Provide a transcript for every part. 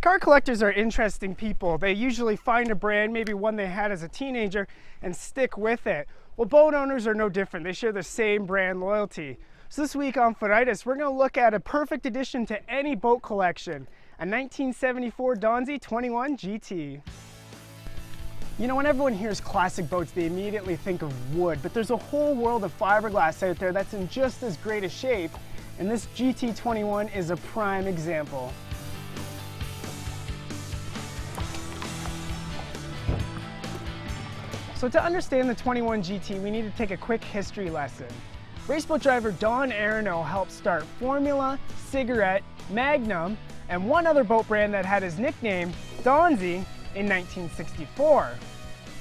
Car collectors are interesting people. They usually find a brand, maybe one they had as a teenager, and stick with it. Well, boat owners are no different. They share the same brand loyalty. So this week on Footitis, we're going to look at a perfect addition to any boat collection, a 1974 Donzi 21 GT. You know, when everyone hears classic boats, they immediately think of wood, but there's a whole world of fiberglass out there that's in just as great a shape, and this GT21 is a prime example. So to understand the 21 GT, we need to take a quick history lesson. Raceboat driver Aronow helped start Formula, Cigarette, Magnum, and one other boat brand that had his nickname, Donzi, in 1964.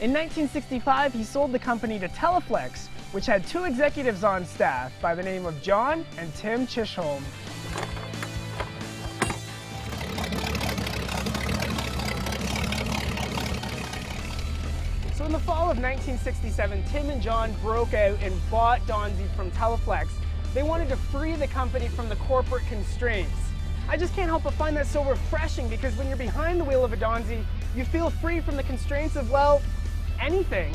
In 1965, he sold the company to Teleflex, which had two executives on staff by the name of John and Tim Chisholm. So in the fall of 1967, Tim and John broke out and bought Donzi from Teleflex. They wanted to free the company from the corporate constraints. I just can't help but find that so refreshing, because when you're behind the wheel of a Donzi, you feel free from the constraints of, well, anything.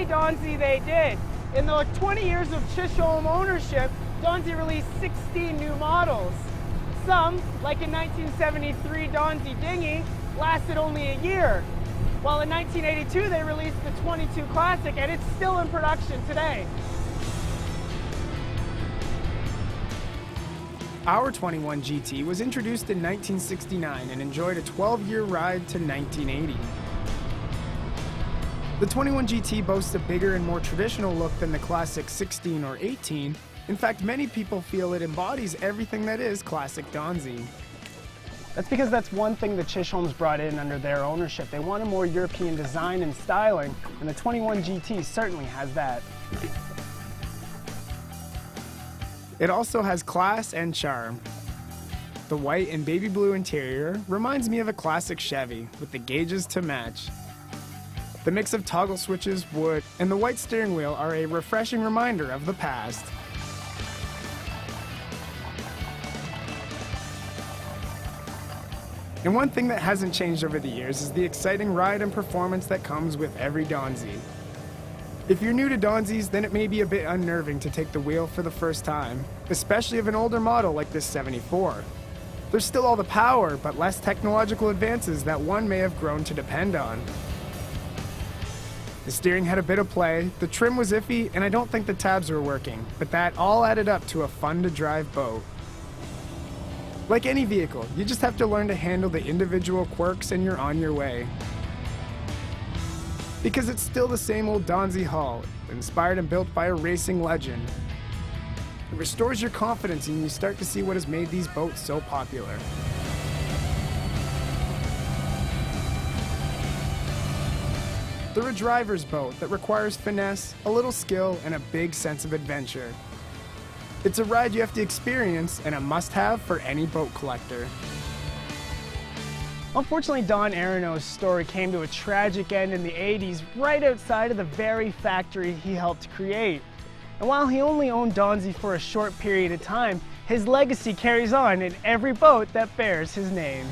Donzi they did. In the 20 years of Chisholm ownership, Donzi released 16 new models. Some, like in 1973 Donzi Dinghy, lasted only a year, while in 1982 they released the 22 Classic, and it's still in production today. Our 21 GT was introduced in 1969 and enjoyed a 12-year ride to 1980. The 21 GT boasts a bigger and more traditional look than the classic 16 or 18. In fact, many people feel it embodies everything that is classic Donzi. That's because that's one thing the Chisholms brought in under their ownership. They wanted more European design and styling, and the 21 GT certainly has that. It also has class and charm. The white and baby blue interior reminds me of a classic Chevy, with the gauges to match. The mix of toggle switches, wood, and the white steering wheel are a refreshing reminder of the past. And one thing that hasn't changed over the years is the exciting ride and performance that comes with every Donzi. If you're new to Donzis, then it may be a bit unnerving to take the wheel for the first time, especially of an older model like this 74. There's still all the power, but less technological advances that one may have grown to depend on. The steering had a bit of play, the trim was iffy, and I don't think the tabs were working, but that all added up to a fun-to-drive boat. Like any vehicle, you just have to learn to handle the individual quirks and you're on your way. Because it's still the same old Donzi hull, inspired and built by a racing legend. It restores your confidence and you start to see what has made these boats so popular. They're a driver's boat that requires finesse, a little skill, and a big sense of adventure. It's a ride you have to experience and a must-have for any boat collector. Unfortunately, Aronow's story came to a tragic end in the 80s, right outside of the very factory he helped create. And while he only owned Donzi for a short period of time, his legacy carries on in every boat that bears his name.